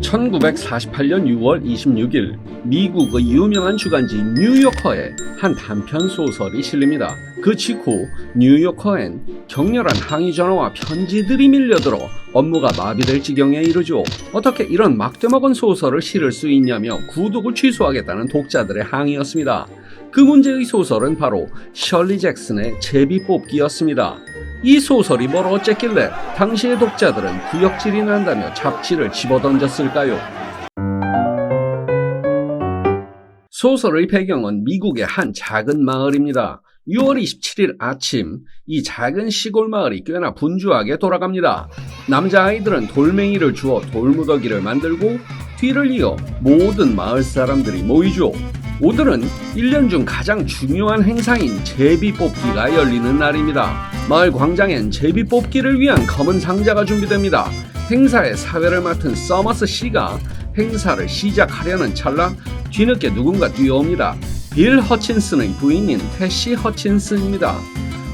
1948년 6월 26일 미국의 유명한 주간지 뉴요커에 한 단편 소설이 실립니다. 그 직후 뉴요커엔 격렬한 항의 전화와 편지들이 밀려들어 업무가 마비될 지경에 이르죠. 어떻게 이런 막대먹은 소설을 실을 수 있냐며 구독을 취소하겠다는 독자들의 항의였습니다. 그 문제의 소설은 바로 셜리 잭슨의 제비뽑기였습니다. 이 소설이 뭘 어쨌길래 당시의 독자들은 구역질이 난다며 잡지를 집어던졌을까요? 소설의 배경은 미국의 한 작은 마을입니다. 6월 27일 아침, 이 작은 시골 마을이 꽤나 분주하게 돌아갑니다. 남자아이들은 돌멩이를 주워 돌무더기를 만들고 뒤를 이어 모든 마을 사람들이 모이죠. 오늘은 1년 중 가장 중요한 행사인 제비뽑기가 열리는 날입니다. 마을 광장엔 제비뽑기를 위한 검은 상자가 준비됩니다. 행사의 사회를 맡은 서머스 씨가 행사를 시작하려는 찰나 뒤늦게 누군가 뛰어옵니다. 빌 허친슨의 부인인 태시 허친슨입니다.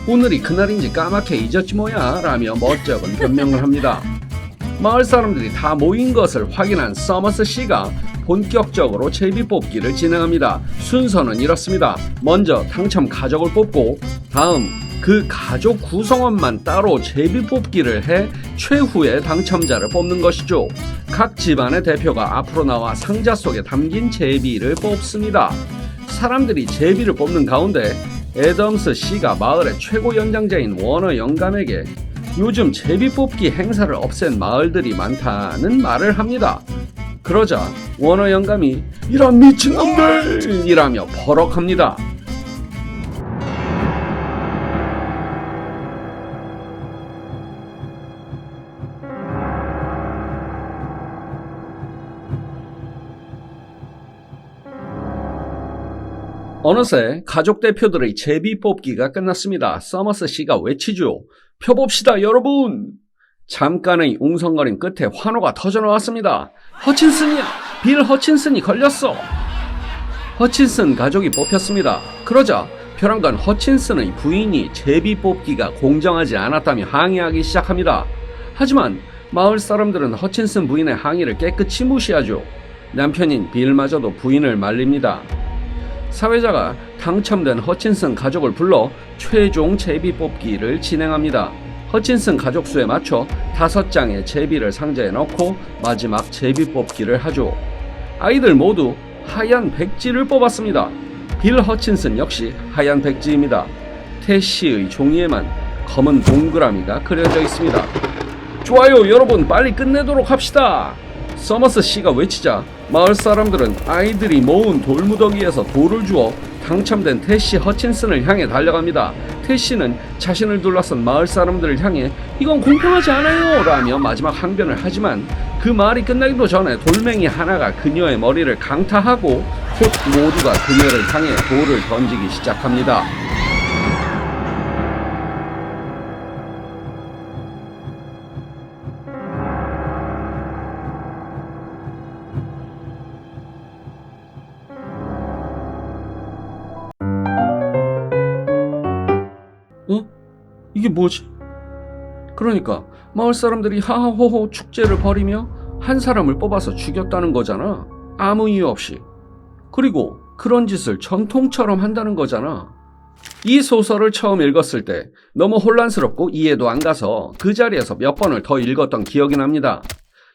오늘이 그날인지 까맣게 잊었지 뭐야 라며 멋쩍은 변명을 합니다. 마을 사람들이 다 모인 것을 확인한 서머스 씨가 본격적으로 제비뽑기를 진행합니다. 순서는 이렇습니다. 먼저 당첨 가족을 뽑고 다음 그 가족 구성원만 따로 제비뽑기를 해 최후의 당첨자를 뽑는 것이죠. 각 집안의 대표가 앞으로 나와 상자 속에 담긴 제비를 뽑습니다. 사람들이 제비를 뽑는 가운데 애덤스 씨가 마을의 최고 연장자인 워너 영감에게 요즘 제비뽑기 행사를 없앤 마을들이 많다는 말을 합니다. 그러자 워너 영감이 이런 미친놈들! 이라며 버럭합니다. 어느새 가족 대표들의 제비뽑기가 끝났습니다. 서머스 씨가 외치죠. 펴봅시다 여러분! 잠깐의 웅성거림 끝에 환호가 터져나왔습니다. 허친슨이야! 빌 허친슨이 걸렸어! 허친슨 가족이 뽑혔습니다. 그러자 벼랑간 허친슨의 부인이 제비뽑기가 공정하지 않았다며 항의하기 시작합니다. 하지만 마을 사람들은 허친슨 부인의 항의를 깨끗이 무시하죠. 남편인 빌마저도 부인을 말립니다. 사회자가 당첨된 허친슨 가족을 불러 최종 제비뽑기를 진행합니다. 허친슨 가족 수에 맞춰 5장의 제비를 상자에 넣고 마지막 제비뽑기를 하죠. 아이들 모두 하얀 백지를 뽑았습니다. 빌 허친슨 역시 하얀 백지입니다. 태시의 종이에만 검은 동그라미가 그려져 있습니다. 좋아요 여러분 빨리 끝내도록 합시다. 서머스 씨가 외치자 마을 사람들은 아이들이 모은 돌무더기에서 돌을 주워 당첨된 태시 허친슨을 향해 달려갑니다. 태시는 자신을 둘러싼 마을 사람들을 향해 이건 공평하지 않아요 라며 마지막 항변을 하지만 그 말이 끝나기도 전에 돌멩이 하나가 그녀의 머리를 강타하고 곧 모두가 그녀를 향해 돌을 던지기 시작합니다. 이게 뭐지? 그러니까 마을 사람들이 하하호호 축제를 벌이며 한 사람을 뽑아서 죽였다는 거잖아. 아무 이유 없이. 그리고 그런 짓을 전통처럼 한다는 거잖아. 이 소설을 처음 읽었을 때 너무 혼란스럽고 이해도 안 가서 그 자리에서 몇 번을 더 읽었던 기억이 납니다.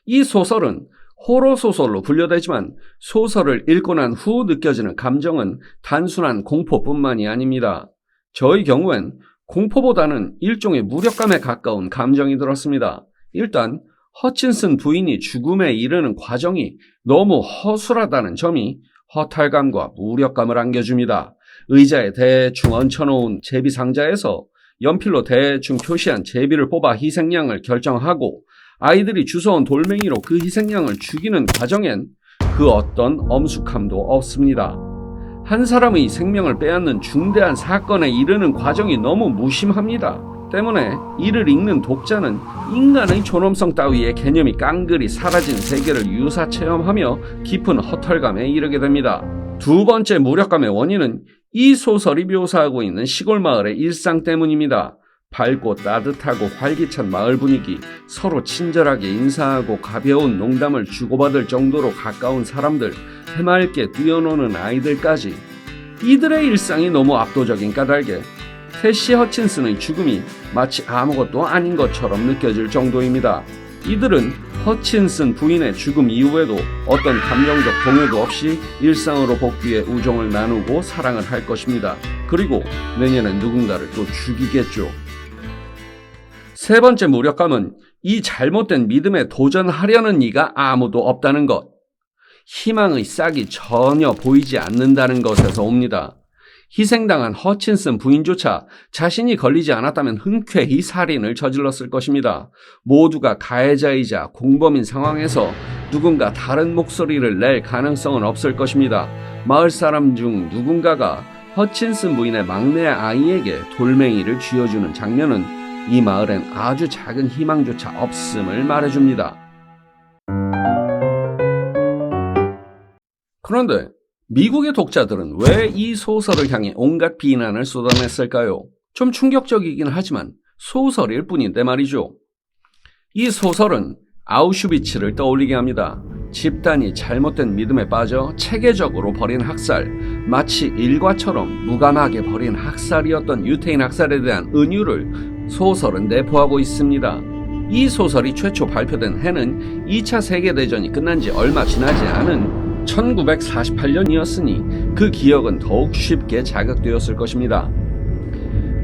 이 소설은 호러 소설로 분류되지만 소설을 읽고 난 후 느껴지는 감정은 단순한 공포뿐만이 아닙니다. 저의 경우엔 공포보다는 일종의 무력감에 가까운 감정이 들었습니다. 일단 허친슨 부인이 죽음에 이르는 과정이 너무 허술하다는 점이 허탈감과 무력감을 안겨줍니다. 의자에 대충 얹혀놓은 제비 상자에서 연필로 대충 표시한 제비를 뽑아 희생양을 결정하고 아이들이 주워온 돌멩이로 그 희생양을 죽이는 과정엔 그 어떤 엄숙함도 없습니다. 한 사람의 생명을 빼앗는 중대한 사건에 이르는 과정이 너무 무심합니다. 때문에 이를 읽는 독자는 인간의 존엄성 따위의 개념이 깡그리 사라진 세계를 유사 체험하며 깊은 허탈감에 이르게 됩니다. 두 번째 무력감의 원인은 이 소설이 묘사하고 있는 시골 마을의 일상 때문입니다. 밝고 따뜻하고 활기찬 마을 분위기, 서로 친절하게 인사하고 가벼운 농담을 주고받을 정도로 가까운 사람들, 해맑게 뛰어노는 아이들까지 이들의 일상이 너무 압도적인 까닭에 캐시 허친슨의 죽음이 마치 아무것도 아닌 것처럼 느껴질 정도입니다. 이들은 허친슨 부인의 죽음 이후에도 어떤 감정적 동요도 없이 일상으로 복귀해 우정을 나누고 사랑을 할 것입니다. 그리고 내년엔 누군가를 또 죽이겠죠. 세 번째 무력감은 이 잘못된 믿음에 도전하려는 이가 아무도 없다는 것. 희망의 싹이 전혀 보이지 않는다는 것에서 옵니다. 희생당한 허친슨 부인조차 자신이 걸리지 않았다면 흔쾌히 살인을 저질렀을 것입니다. 모두가 가해자이자 공범인 상황에서 누군가 다른 목소리를 낼 가능성은 없을 것입니다. 마을 사람 중 누군가가 허친슨 부인의 막내 아이에게 돌멩이를 쥐어주는 장면은 이 마을엔 아주 작은 희망조차 없음을 말해줍니다. 그런데 미국의 독자들은 왜 이 소설을 향해 온갖 비난을 쏟아냈을까요? 좀 충격적이긴 하지만 소설일 뿐인데 말이죠. 이 소설은 아우슈비츠를 떠올리게 합니다. 집단이 잘못된 믿음에 빠져 체계적으로 벌인 학살, 마치 일과처럼 무감하게 벌인 학살이었던 유태인 학살에 대한 은유를 소설은 내포하고 있습니다. 이 소설이 최초 발표된 해는 2차 세계대전이 끝난 지 얼마 지나지 않은 1948년이었으니 그 기억은 더욱 쉽게 자극되었을 것입니다.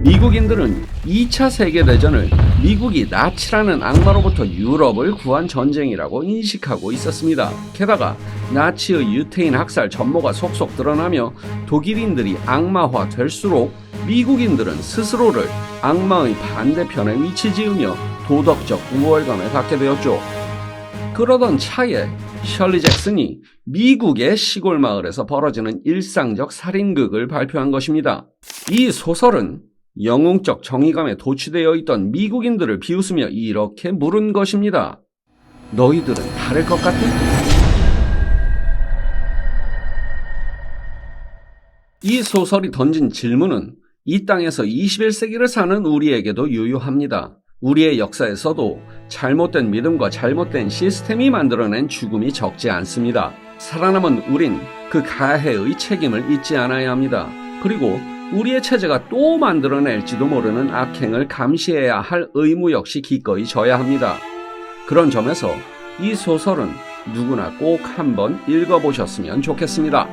미국인들은 2차 세계대전을 미국이 나치라는 악마로부터 유럽을 구한 전쟁이라고 인식하고 있었습니다. 게다가 나치의 유태인 학살 전모가 속속 드러나며 독일인들이 악마화 될수록 미국인들은 스스로를 악마의 반대편에 위치 지으며 도덕적 우월감을 갖게 되었죠. 그러던 차에 셜리 잭슨이 미국의 시골 마을에서 벌어지는 일상적 살인극을 발표한 것입니다. 이 소설은 영웅적 정의감에 도취되어 있던 미국인들을 비웃으며 이렇게 물은 것입니다. 너희들은 다를 것 같아? 이 소설이 던진 질문은 이 땅에서 21세기를 사는 우리에게도 유효합니다. 우리의 역사에서도 잘못된 믿음과 잘못된 시스템이 만들어낸 죽음이 적지 않습니다. 살아남은 우린 그 가해의 책임을 잊지 않아야 합니다. 그리고 우리의 체제가 또 만들어낼지도 모르는 악행을 감시해야 할 의무 역시 기꺼이 져야 합니다. 그런 점에서 이 소설은 누구나 꼭 한번 읽어보셨으면 좋겠습니다.